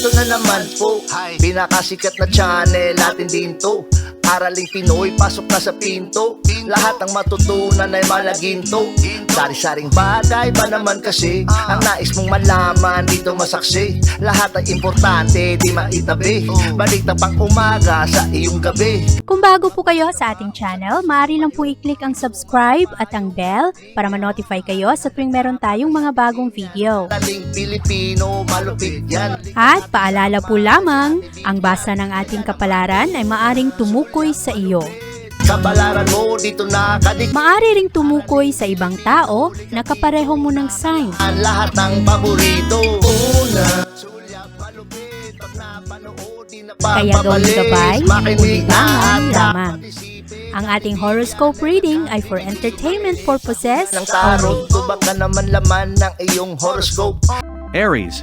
Eto na naman po, pinakasikat na channel natin din to. Araling Pinoy, pasok na sa pinto. Lahat ng matutunan ay malaginto. Sari-saring bagay ba naman kasi ang nais mong malaman dito masaksi. Lahat ay importante, di maitabi. Balik na pang umaga sa iyong gabi. Kung bago po kayo sa ating channel, maaari lang po i-click ang subscribe at ang bell para ma-notify kayo sa tuwing meron tayong mga bagong video. Taling Pilipino, malupit yan. At paalala po lamang, ang basa ng ating kapalaran ay maaring tumukoy sa iyo. Kapalaran mo dito nakadik. Maaari ring tumukoy sa ibang tao na kapareho mo ng sign. Lahat ng paborito. Una, sulyap, malupit. Pag napanood, di na Kaya gawin gabay, makinig ulilangan na lamang. Ang ating horoscope reading ay for entertainment purposes ng tarot. only. Tubak ka naman laman ng iyong horoscope. Aries,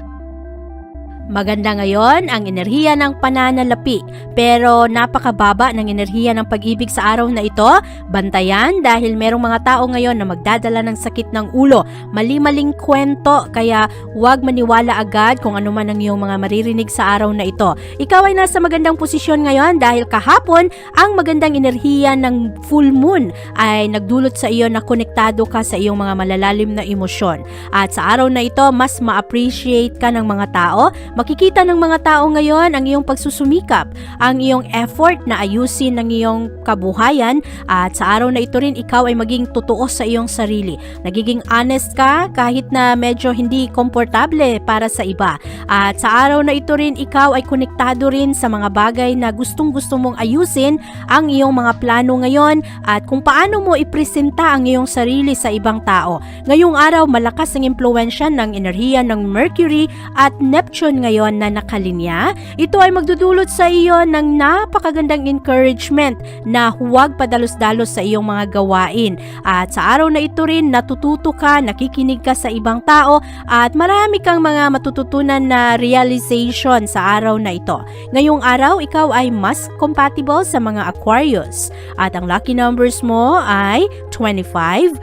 Maganda ngayon ang enerhiya ng pananalapi, pero napakababa ng enerhiya ng pag-ibig sa araw na ito. Bantayan dahil merong mga tao ngayon na magdadala ng sakit ng ulo, mali-maling kwento, kaya huwag maniwala agad kung ano man ang iyong mga maririnig sa araw na ito. Ikaw ay nasa magandang posisyon ngayon dahil kahapon ang magandang enerhiya ng full moon ay nagdulot sa iyo na konektado ka sa iyong mga malalalim na emosyon. At sa araw na ito, mas ma-appreciate ka ng mga tao. Makikita ng mga tao ngayon ang iyong pagsusumikap, ang iyong effort na ayusin ng iyong kabuhayan, at sa araw na ito rin ikaw ay maging totoo sa iyong sarili. Nagiging honest ka kahit na medyo hindi komportable para sa iba. At sa araw na ito rin ikaw ay konektado rin sa mga bagay na gustong-gusto mong ayusin ang iyong mga plano ngayon at kung paano mo ipresenta ang iyong sarili sa ibang tao. Ngayong araw malakas ang impluwensya ng enerhiya ng Mercury at Neptune ngayon na nakalinya. Ito ay magdudulot sa iyo ng napakagandang encouragement na huwag padalos-dalos sa iyong mga gawain. At sa araw na ito rin natututo ka, nakikinig ka sa ibang tao at marami kang mga matututunan na realization sa araw na ito. Ngayong araw, ikaw ay mas compatible sa mga Aquarius. At ang lucky numbers mo ay 25,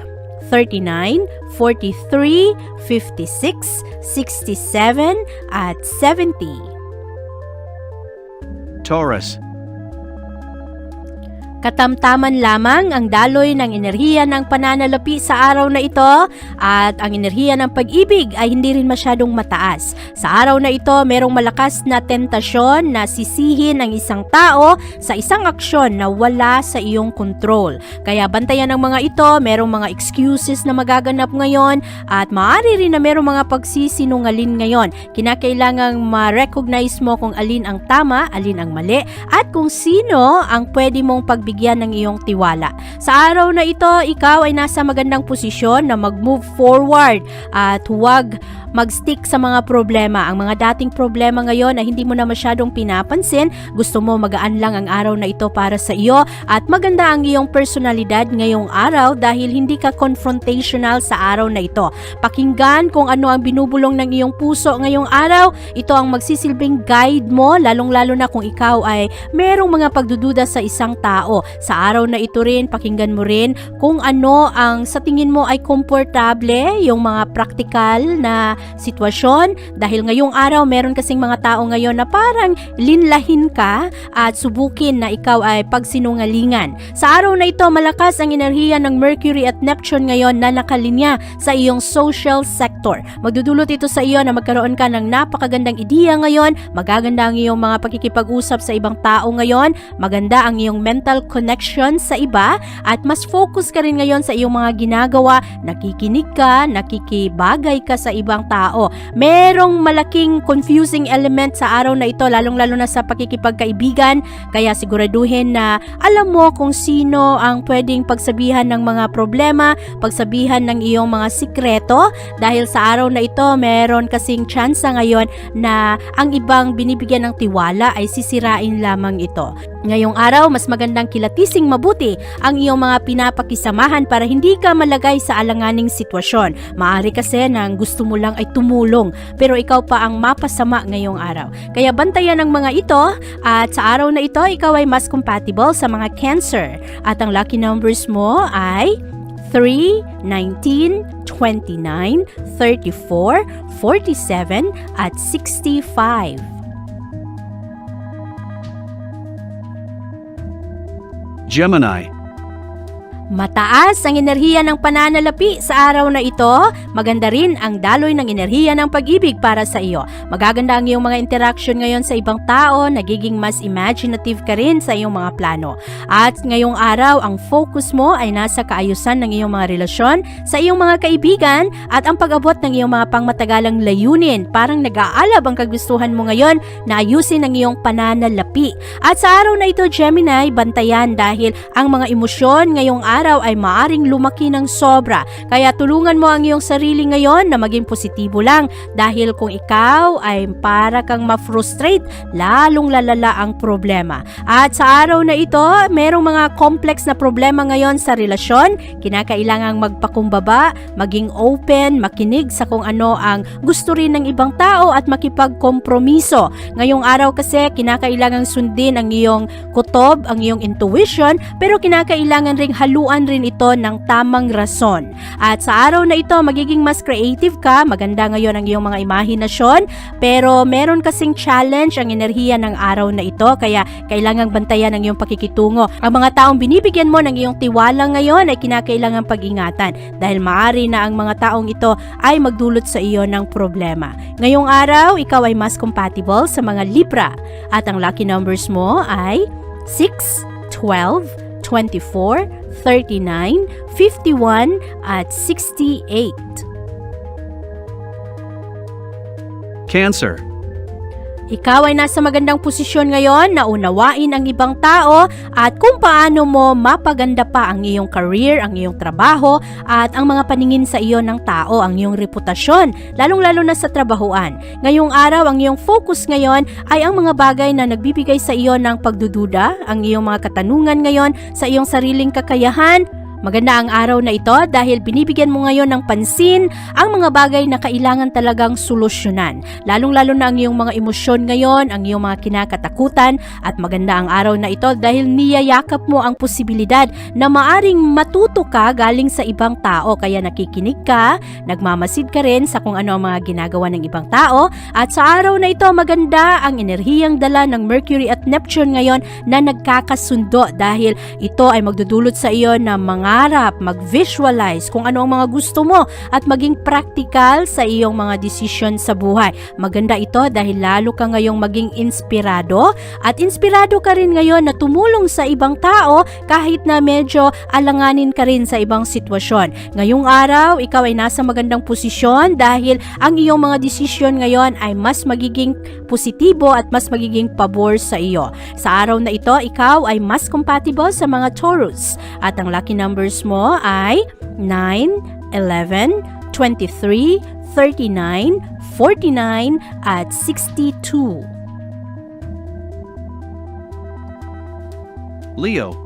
39, 43, 56, 67, at 70. Taurus, Katamtaman lamang ang daloy ng enerhiya ng pananalapi sa araw na ito at ang enerhiya ng pag-ibig ay hindi rin masyadong mataas. Sa araw na ito, merong malakas na tentasyon na sisihin ang isang tao sa isang aksyon na wala sa iyong control. Kaya bantayan ng mga ito, merong mga excuses na magaganap ngayon at maaari rin na merong mga pagsisinungaling ngayon. Kinakailangang ma-recognize mo kung alin ang tama, alin ang mali at kung sino ang pwede mong pagbigyan ng iyong tiwala. Sa araw na ito, ikaw ay nasa magandang posisyon na mag-move forward at huwag mag-stick sa mga problema. Ang mga dating problema ngayon na hindi mo na masyadong pinapansin, gusto mo magaan lang ang araw na ito para sa iyo at maganda ang iyong personalidad ngayong araw dahil hindi ka confrontational sa araw na ito. Pakinggan kung ano ang binubulong ng iyong puso ngayong araw. Ito ang magsisilbing guide mo, lalong-lalo na kung ikaw ay merong mga pagdududa sa isang tao. Sa araw na ito rin, pakinggan mo rin kung ano ang sa tingin mo ay komportable, yung mga practical na sitwasyon. Dahil ngayong araw, meron kasing mga tao ngayon na parang linlahin ka at subukin na ikaw ay pagsinungalingan. Sa araw na ito, malakas ang enerhiya ng Mercury at Neptune ngayon na nakalinya sa iyong social sector. Magdudulot ito sa iyo na magkaroon ka ng napakagandang ideya ngayon, magaganda ang iyong mga pakikipag-usap sa ibang tao ngayon, maganda ang iyong mental connection sa iba at mas focus ka rin ngayon sa iyong mga ginagawa, nakikinig ka, nakikibagay ka sa ibang tao. Merong malaking confusing element sa araw na ito, lalong-lalo na sa pakikipagkaibigan, kaya siguraduhin na alam mo kung sino ang pwedeng pagsabihan ng mga problema, pagsabihan ng iyong mga sikreto, dahil sa araw na ito meron kasing tsansa ngayon na ang ibang binibigyan ng tiwala ay sisirain lamang ito. Ngayong araw, mas magandang kilatising mabuti ang iyong mga pinapakisamahan para hindi ka malagay sa alanganing sitwasyon. Maaari kasi nang gusto mo lang ay tumulong, pero ikaw pa ang mapasama ngayong araw. Kaya bantayan ang mga ito at sa araw na ito, ikaw ay mas compatible sa mga Cancer. At ang lucky numbers mo ay 3, 19, 29, 34, 47, at 65. Gemini. Mataas ang enerhiya ng pananalapi sa araw na ito. Maganda rin ang daloy ng enerhiya ng pag-ibig para sa iyo. Magaganda ang iyong mga interaction ngayon sa ibang tao, nagiging mas imaginative ka rin sa iyong mga plano. At ngayong araw, ang focus mo ay nasa kaayusan ng iyong mga relasyon sa iyong mga kaibigan at ang pag-abot ng iyong mga pangmatagalang layunin. Parang nag-aalab ang kagustuhan mo ngayon na ayusin ang iyong pananalapi. At sa araw na ito, Gemini, bantayan dahil ang mga emosyon ngayong araw ay maaring lumaki ng sobra. Kaya tulungan mo ang iyong sarili ngayon na maging positibo lang dahil kung ikaw ay para kang ma-frustrate, lalong lalala ang problema. At sa araw na ito, merong mga complex na problema ngayon sa relasyon. Kinakailangang magpakumbaba, maging open, makinig sa kung ano ang gusto rin ng ibang tao at makipagkompromiso. Ngayong araw kasi, kinakailangang sundin ang iyong kutob, ang iyong intuition, pero kinakailangan ring haluan rin ito ng tamang rason. At sa araw na ito, magiging mas creative ka, maganda ngayon ang iyong mga imahinasyon, pero meron kasing challenge ang enerhiya ng araw na ito, kaya kailangang bantayan ang iyong pakikitungo. Ang mga taong binibigyan mo ng iyong tiwala ngayon ay kinakailangang pag-ingatan dahil maaari na ang mga taong ito ay magdulot sa iyo ng problema. Ngayong araw, ikaw ay mas compatible sa mga Libra at ang lucky numbers mo ay 6, 12, 24, 39, 51 at 68. Cancer. Ikaw ay nasa magandang posisyon ngayon na unawain ang ibang tao at kung paano mo mapaganda pa ang iyong career, ang iyong trabaho at ang mga paningin sa iyo ng tao, ang iyong reputasyon, lalong-lalo na sa trabahuan. Ngayong araw, ang iyong focus ngayon ay ang mga bagay na nagbibigay sa iyo ng pagdududa, ang iyong mga katanungan ngayon sa iyong sariling kakayahan. Maganda ang araw na ito dahil binibigyan mo ngayon ng pansin ang mga bagay na kailangan talagang solusyonan. Lalong-lalo na ang iyong mga emosyon ngayon, ang iyong mga kinakatakutan at maganda ang araw na ito dahil niyayakap mo ang posibilidad na maaring matuto ka galing sa ibang tao kaya nakikinig ka, nagmamasid ka rin sa kung ano ang mga ginagawa ng ibang tao at sa araw na ito maganda ang enerhiyang dala ng Mercury at Neptune ngayon na nagkakasundo dahil ito ay magdudulot sa iyo ng mga mag-visualize kung ano ang mga gusto mo at maging practical sa iyong mga desisyon sa buhay. Maganda ito dahil lalo ka ngayong maging inspirado at inspirado ka rin ngayon na tumulong sa ibang tao kahit na medyo alanganin ka rin sa ibang sitwasyon. Ngayong araw, ikaw ay nasa magandang posisyon dahil ang iyong mga desisyon ngayon ay mas magiging positibo at mas magiging pabor sa iyo. Sa araw na ito, ikaw ay mas compatible sa mga Taurus at ang lucky numbers mo ay 9, 11, 23, 39, 49 at 62. Leo.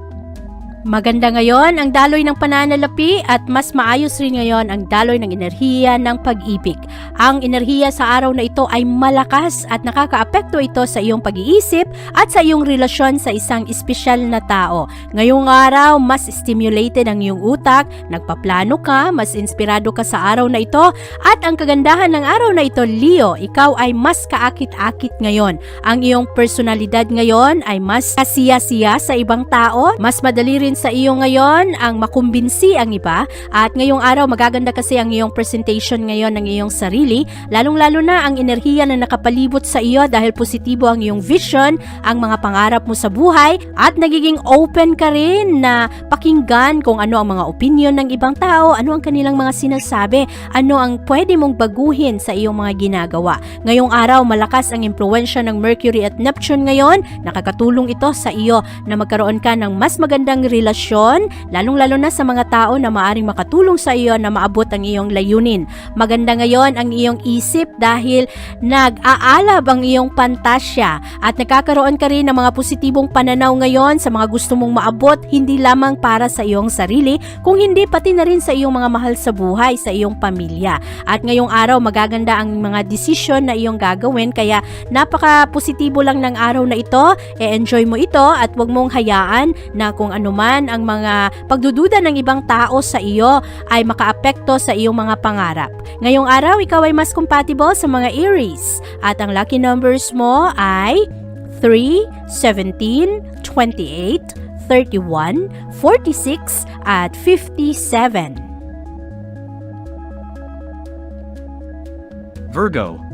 Maganda ngayon ang daloy ng pananalapi at mas maayos rin ngayon ang daloy ng enerhiya ng pag-ibig. Ang enerhiya sa araw na ito ay malakas at nakakaapekto ito sa iyong pag-iisip at sa iyong relasyon sa isang espesyal na tao. Ngayong araw, mas stimulated ang iyong utak, nagpaplano ka, mas inspirado ka sa araw na ito at ang kagandahan ng araw na ito, Leo, ikaw ay mas kaakit-akit ngayon. Ang iyong personalidad ngayon ay mas kasiya-siya sa ibang tao, mas madali rin sa iyo ngayon ang makumbinsi ang iba at ngayong araw magaganda kasi ang iyong presentation ngayon ng iyong sarili, lalong-lalo na ang enerhiya na nakapalibot sa iyo dahil positibo ang iyong vision, ang mga pangarap mo sa buhay at nagiging open ka rin na pakinggan kung ano ang mga opinion ng ibang tao, ano ang kanilang mga sinasabi, ano ang pwede mong baguhin sa iyong mga ginagawa. Ngayong araw malakas ang impluwensya ng Mercury at Neptune ngayon, nakakatulong ito sa iyo na magkaroon ka ng mas magandang relasyon, lalong-lalo na sa mga tao na maaring makatulong sa iyo na maabot ang iyong layunin. Maganda ngayon ang iyong isip dahil nag-aalab ang iyong pantasya at nagkakaroon ka rin ng mga positibong pananaw ngayon sa mga gusto mong maabot, hindi lamang para sa iyong sarili, kung hindi pati na rin sa iyong mga mahal sa buhay, sa iyong pamilya. At ngayong araw magaganda ang mga desisyon na iyong gagawin kaya napaka-positibo lang ng araw na ito, enjoy mo ito at huwag mong hayaan na kung ano man ang mga pagdududa ng ibang tao sa iyo ay makaapekto sa iyong mga pangarap. Ngayong araw, ikaw ay mas compatible sa mga Aries at ang lucky numbers mo ay 3, 17, 28, 31, 46, at 57. Virgo.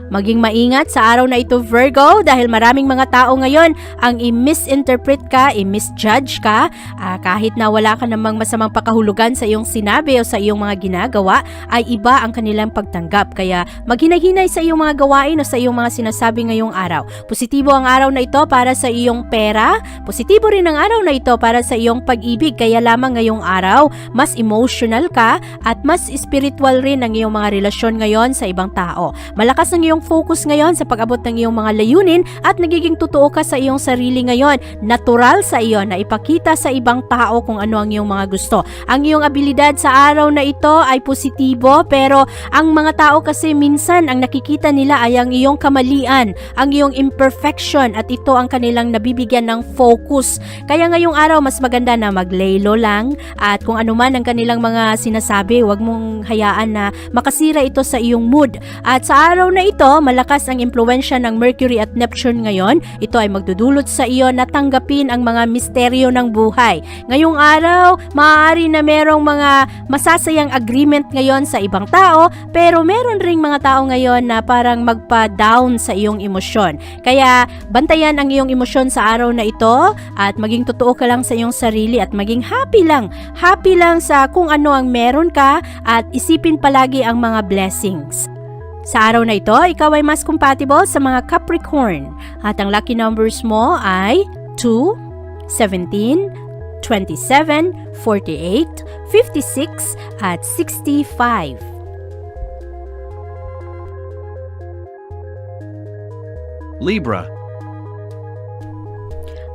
Maging maingat sa araw na ito, Virgo, dahil maraming mga tao ngayon ang i-misinterpret ka, i-misjudge ka, kahit na wala ka namang masamang pakahulugan sa iyong sinabi o sa iyong mga ginagawa, ay iba ang kanilang pagtanggap. Kaya maghinay-hinay sa iyong mga gawain o sa iyong mga sinasabi ngayong araw. Positibo ang araw na ito para sa iyong pera, positibo rin ang araw na ito para sa iyong pag-ibig, kaya lamang ngayong araw, mas emotional ka at mas spiritual rin ang iyong mga relasyon ngayon sa ibang tao. Malakas ang iyong focus ngayon sa pag-abot ng iyong mga layunin at nagiging totoo ka sa iyong sarili ngayon. Natural sa iyo na ipakita sa ibang tao kung ano ang iyong mga gusto. Ang iyong abilidad sa araw na ito ay positibo, pero ang mga tao kasi minsan ang nakikita nila ay ang iyong kamalian, ang iyong imperfection, at ito ang kanilang nabibigyan ng focus. Kaya ngayong araw mas maganda na maglaylo lang, at kung ano man ang kanilang mga sinasabi, huwag mong hayaan na makasira ito sa iyong mood. At sa araw na ito, malakas ang impluwensya ng Mercury at Neptune ngayon. Ito ay magdudulot sa iyo na tanggapin ang mga misteryo ng buhay. Ngayong araw, maaari na merong mga masasayang agreement ngayon sa ibang tao, pero meron ring mga tao ngayon na parang magpa-down sa iyong emosyon. Kaya bantayan ang iyong emosyon sa araw na ito at maging totoo ka lang sa iyong sarili at maging happy lang. Happy lang sa kung ano ang meron ka at isipin palagi ang mga blessings. Sa araw na ito, ikaw ay mas compatible sa mga Capricorn at ang lucky numbers mo ay 2, 17, 27, 48, 56 at 65. Libra.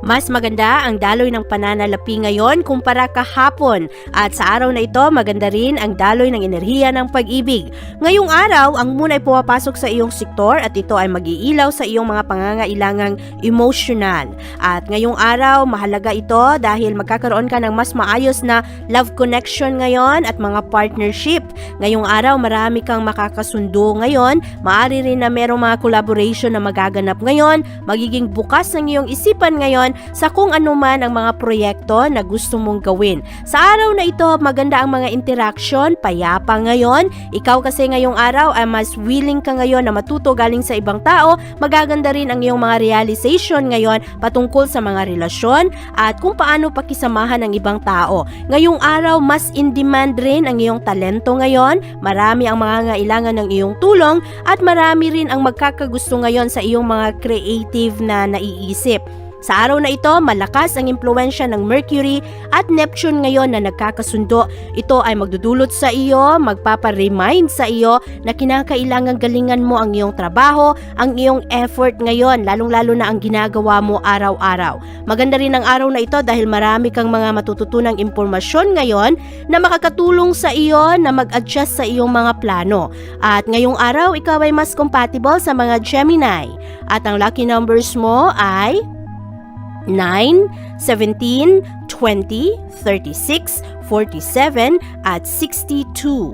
Mas maganda ang daloy ng pananalapi ngayon kumpara kahapon, at sa araw na ito maganda rin ang daloy ng enerhiya ng pag-ibig. Ngayong araw, ang moon ay pumapasok sa iyong sektor at ito ay mag-iilaw sa iyong mga pangangailangang emotional. At ngayong araw, mahalaga ito dahil magkakaroon ka ng mas maayos na love connection ngayon at mga partnership. Ngayong araw, marami kang makakasundo ngayon, maaari rin na merong mga collaboration na magaganap ngayon, magiging bukas ng iyong isipan ngayon sa kung ano man ang mga proyekto na gusto mong gawin. Sa araw na ito, maganda ang mga interaction, payapa ngayon. Ikaw kasi ngayong araw ay mas willing ka ngayon na matuto galing sa ibang tao. Magaganda rin ang iyong mga realization ngayon patungkol sa mga relasyon at kung paano pakisamahan ang ibang tao. Ngayong araw, mas in demand rin ang iyong talento ngayon. Marami ang mga ngailangan ng iyong tulong at marami rin ang magkakagusto ngayon sa iyong mga creative na naiisip. Sa araw na ito, malakas ang impluwensya ng Mercury at Neptune ngayon na nagkakasundo. Ito ay magdudulot sa iyo, magpapa-remind sa iyo na kinakailangan galingan mo ang iyong trabaho, ang iyong effort ngayon, lalong-lalo na ang ginagawa mo araw-araw. Maganda rin ang araw na ito dahil marami kang mga matututunang impormasyon ngayon na makakatulong sa iyo na mag-adjust sa iyong mga plano. At ngayong araw, ikaw ay mas compatible sa mga Gemini. At ang lucky numbers mo ay 9, 17, 20, 36, 47, at 62.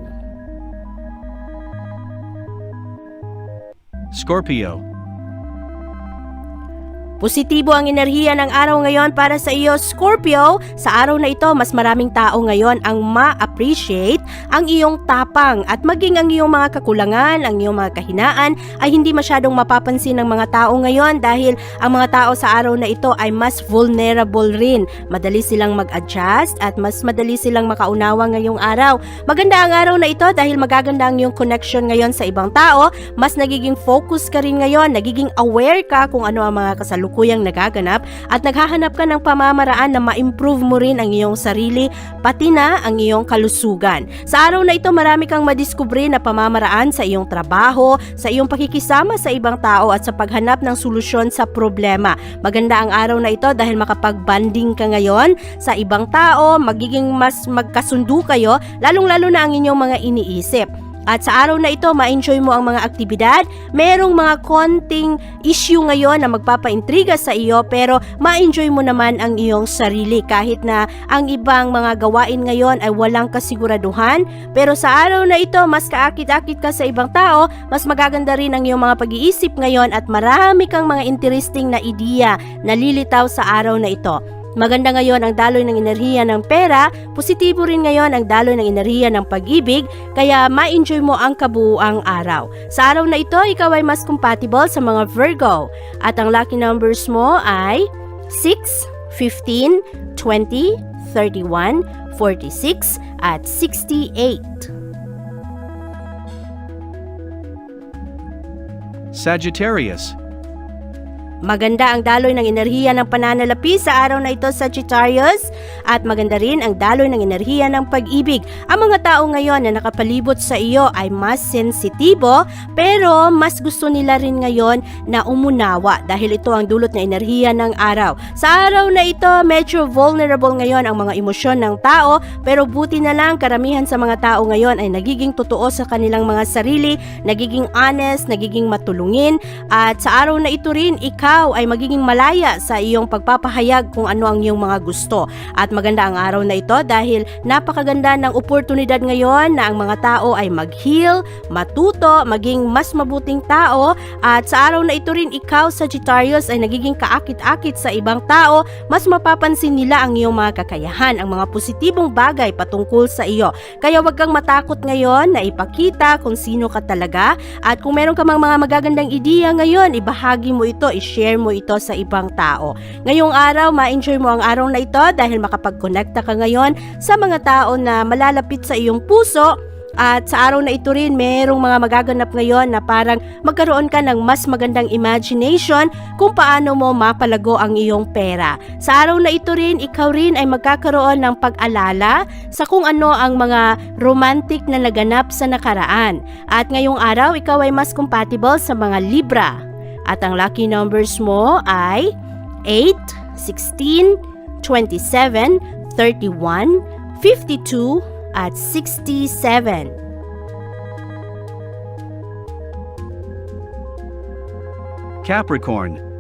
Scorpio. Positibo ang enerhiya ng araw ngayon para sa iyo, Scorpio. Sa araw na ito, mas maraming tao ngayon ang ma-appreciate ang iyong tapang at maging ang iyong mga kakulangan, ang iyong mga kahinaan ay hindi masyadong mapapansin ng mga tao ngayon dahil ang mga tao sa araw na ito ay mas vulnerable rin. Madali silang mag-adjust at mas madali silang makaunawa ngayong araw. Maganda ang araw na ito dahil magaganda ang iyong connection ngayon sa ibang tao. Mas nagiging focus ka rin ngayon, nagiging aware ka kung ano ang mga kasalukuyang nagaganap at naghahanap ka ng pamamaraan na ma-improve mo rin ang iyong sarili pati na ang iyong kalusugan. Sa araw na ito, marami kang madiskubre na pamamaraan sa iyong trabaho, sa iyong pakikisama sa ibang tao at sa paghanap ng solusyon sa problema. Maganda ang araw na ito dahil makapag-bonding ka ngayon sa ibang tao, magiging mas magkasundo kayo, lalong-lalo na ang inyong mga iniisip. At sa araw na ito, ma-enjoy mo ang mga aktibidad. Merong mga konting issue ngayon na magpapaintriga sa iyo, pero ma-enjoy mo naman ang iyong sarili kahit na ang ibang mga gawain ngayon ay walang kasiguraduhan. Pero sa araw na ito, mas kaakit-akit ka sa ibang tao, mas magaganda rin ang iyong mga pag-iisip ngayon at marami kang mga interesting na ideya na lilitaw sa araw na ito. Maganda ngayon ang daloy ng enerhiya ng pera, positibo rin ngayon ang daloy ng enerhiya ng pag-ibig, kaya ma-enjoy mo ang kabuuang araw. Sa araw na ito, ikaw ay mas compatible sa mga Virgo. At ang lucky numbers mo ay 6, 15, 20, 31, 46, at 68. Sagittarius. Maganda ang daloy ng enerhiya ng pananalapi sa araw na ito, Sagittarius, at maganda rin ang daloy ng enerhiya ng pag-ibig. Ang mga tao ngayon na nakapalibot sa iyo ay mas sensitibo, pero mas gusto nila rin ngayon na umunawa dahil ito ang dulot na enerhiya ng araw. Sa araw na ito, medyo vulnerable ngayon ang mga emosyon ng tao, pero buti na lang karamihan sa mga tao ngayon ay nagiging totoo sa kanilang mga sarili, nagiging honest, nagiging matulungin, at sa araw na ito rin, ikaw ay magiging malaya sa iyong pagpapahayag kung ano ang iyong mga gusto. At maganda ang araw na ito dahil napakaganda ng oportunidad ngayon na ang mga tao ay mag-heal, matuto, maging mas mabuting tao. At sa araw na ito rin, ikaw, Sagittarius, ay nagiging kaakit-akit sa ibang tao, mas mapapansin nila ang iyong mga kakayahan, ang mga positibong bagay patungkol sa iyo. Kaya wag kang matakot ngayon na ipakita kung sino ka talaga, at kung meron ka mga magagandang ideya ngayon, ibahagi mo ito, i-share mo ito sa ibang tao. Ngayong araw, ma-enjoy mo ang araw na ito dahil makapag-connecta ka ngayon sa mga tao na malalapit sa iyong puso. At sa araw na ito rin, merong mga magaganap ngayon na parang magkaroon ka ng mas magandang imagination kung paano mo mapalago ang iyong pera. Sa araw na ito rin, ikaw rin ay magkakaroon ng pag-alala sa kung ano ang mga romantic na naganap sa nakaraan. At ngayong araw, ikaw ay mas compatible sa mga Libra. At ang lucky numbers mo ay 8, 16, 27, 31, 52, at 67. Capricorn.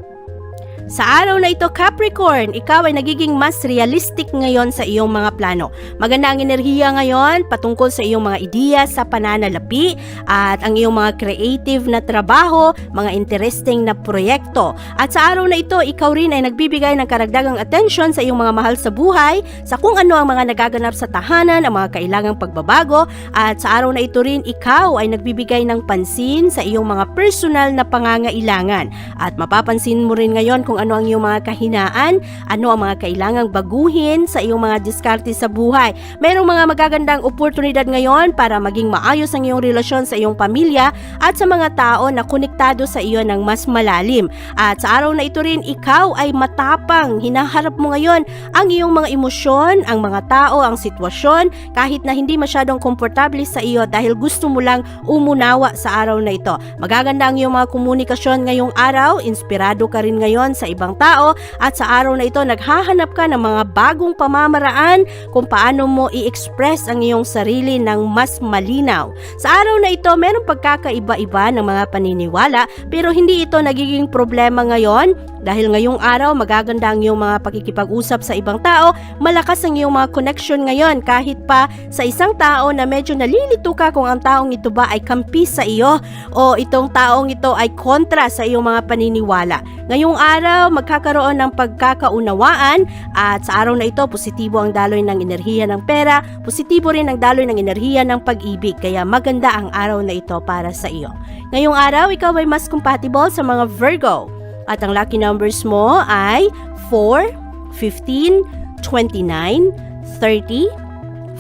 Sa araw na ito, Capricorn, ikaw ay nagiging mas realistic ngayon sa iyong mga plano. Maganda ang enerhiya ngayon patungkol sa iyong mga ideya sa pananalapi at ang iyong mga creative na trabaho, mga interesting na proyekto. At sa araw na ito, ikaw rin ay nagbibigay ng karagdagang atensyon sa iyong mga mahal sa buhay, sa kung ano ang mga nagaganap sa tahanan, ang mga kailangang pagbabago. At sa araw na ito rin, ikaw ay nagbibigay ng pansin sa iyong mga personal na pangangailangan. At mapapansin mo rin ngayon kung ano ang iyong mga kahinaan, ano ang mga kailangang baguhin sa iyong mga diskarte sa buhay. Mayroong mga magagandang oportunidad ngayon para maging maayos ang iyong relasyon sa iyong pamilya at sa mga tao na konektado sa iyo ng mas malalim. At sa araw na ito rin, ikaw ay matapang. Hinaharap mo ngayon ang iyong mga emosyon, ang mga tao, ang sitwasyon, kahit na hindi masyadong komportable sa iyo dahil gusto mo lang umunawa sa araw na ito. Magaganda ang iyong mga komunikasyon ngayong araw, inspirado ka rin ngayon sa ibang tao, at sa araw na ito naghahanap ka ng mga bagong pamamaraan kung paano mo i-express ang iyong sarili ng mas malinaw. Sa araw na ito merong pagkakaiba-iba ng mga paniniwala, pero hindi ito nagiging problema ngayon dahil ngayong araw magaganda ang iyong mga pakikipag-usap sa ibang tao, malakas ang iyong mga connection ngayon kahit pa sa isang tao na medyo nalilito ka kung ang taong ito ba ay kampi sa iyo o itong taong ito ay kontra sa iyong mga paniniwala. Ngayong araw, magkakaroon ng pagkakaunawaan, at sa araw na ito, positibo ang daloy ng enerhiya ng pera, positibo rin ang daloy ng enerhiya ng pag-ibig, kaya maganda ang araw na ito para sa iyo. Ngayong araw, ikaw ay mas compatible sa mga Virgo, at ang lucky numbers mo ay 4, 15, 29, 30,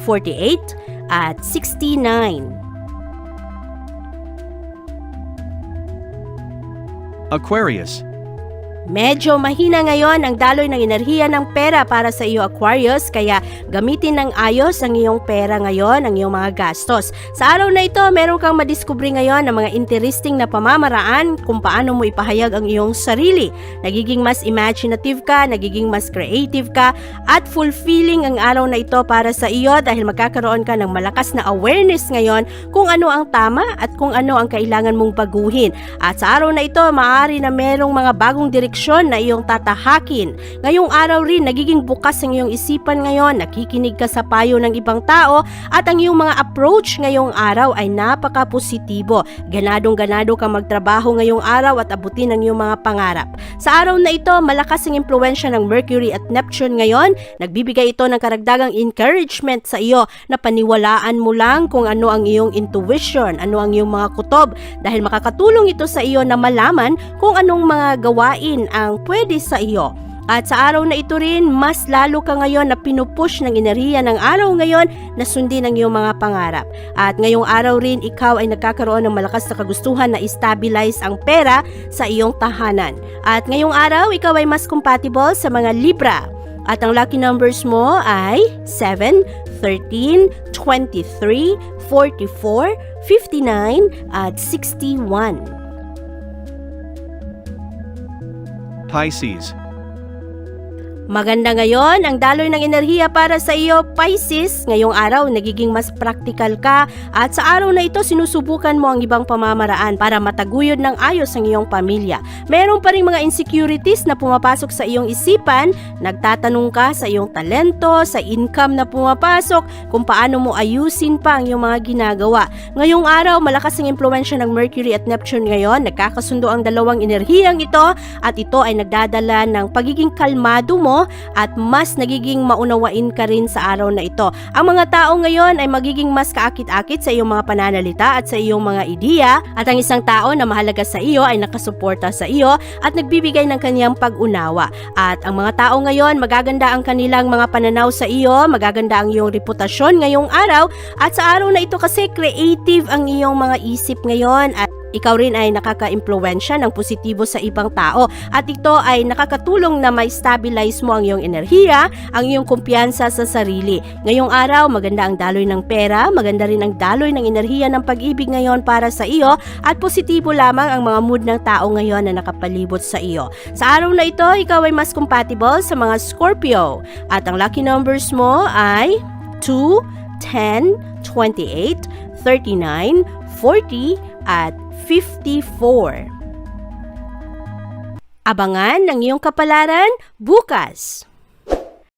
48, at 69. Aquarius. Medyo mahina ngayon ang daloy ng enerhiya ng pera para sa iyo, Aquarius, kaya gamitin ng ayos ang iyong pera ngayon, ang iyong mga gastos. Sa araw na ito, meron kang madiskubre ngayon ng mga interesting na pamamaraan kung paano mo ipahayag ang iyong sarili. Nagiging mas imaginative ka, nagiging mas creative ka, at fulfilling ang araw na ito para sa iyo dahil magkakaroon ka ng malakas na awareness ngayon kung ano ang tama at kung ano ang kailangan mong baguhin. At sa araw na ito, maaari na merong mga bagong direksyon na iyong tatahakin. Ngayong araw rin, nagiging bukas ang iyong isipan ngayon, nakikinig ka sa payo ng ibang tao, at ang iyong mga approach ngayong araw ay napaka-positibo. Ganadong-ganado kang magtrabaho ngayong araw at abutin ang iyong mga pangarap. Sa araw na ito, malakas ang impluwensya ng Mercury at Neptune ngayon. Nagbibigay ito ng karagdagang encouragement sa iyo na paniwalaan mo lang kung ano ang iyong intuition, ano ang iyong mga kutob, dahil makakatulong ito sa iyo na malaman kung anong mga gawain ang pwede sa iyo. At sa araw na ito rin, mas lalo ka ngayon na pinupush ng enerhiya ng araw ngayon na sundin ang iyong mga pangarap. At ngayong araw rin, ikaw ay nagkakaroon ng malakas na kagustuhan na stabilize ang pera sa iyong tahanan. At ngayong araw, ikaw ay mas compatible sa mga Libra. At ang lucky numbers mo ay 7, 13, 23, 44, 59, at 61. Pisces. Maganda ngayon ang daloy ng enerhiya para sa iyo, Pisces. Ngayong araw, nagiging mas practical ka at sa araw na ito, sinusubukan mo ang ibang pamamaraan para mataguyod ng ayos ang iyong pamilya. Meron pa ring mga insecurities na pumapasok sa iyong isipan. Nagtatanong ka sa iyong talento, sa income na pumapasok, kung paano mo ayusin pa ang iyong mga ginagawa. Ngayong araw, malakas ang impluwensya ng Mercury at Neptune ngayon. Nagkakasundo ang dalawang enerhiyang ito at ito ay nagdadala ng pagiging kalmado mo at mas nagiging maunawain ka rin sa araw na ito. Ang mga tao ngayon ay magiging mas kaakit-akit sa iyong mga pananalita at sa iyong mga ideya, at ang isang tao na mahalaga sa iyo ay nakasuporta sa iyo at nagbibigay ng kanyang pag-unawa. At ang mga tao ngayon, magaganda ang kanilang mga pananaw sa iyo, magaganda ang iyong reputasyon ngayong araw, at sa araw na ito kasi creative ang iyong mga isip ngayon at ikaw rin ay nakaka-impluwensya ng positibo sa ibang tao at ito ay nakakatulong na ma-stabilize mo ang iyong enerhiya, ang iyong kumpiyansa sa sarili. Ngayong araw, maganda ang daloy ng pera, maganda rin ang daloy ng enerhiya ng pag-ibig ngayon para sa iyo at positibo lamang ang mga mood ng tao ngayon na nakapalibot sa iyo. Sa araw na ito, ikaw ay mas compatible sa mga Scorpio at ang lucky numbers mo ay 2, 10, 28, 39, 40, at 54. Abangan ang iyong kapalaran bukas.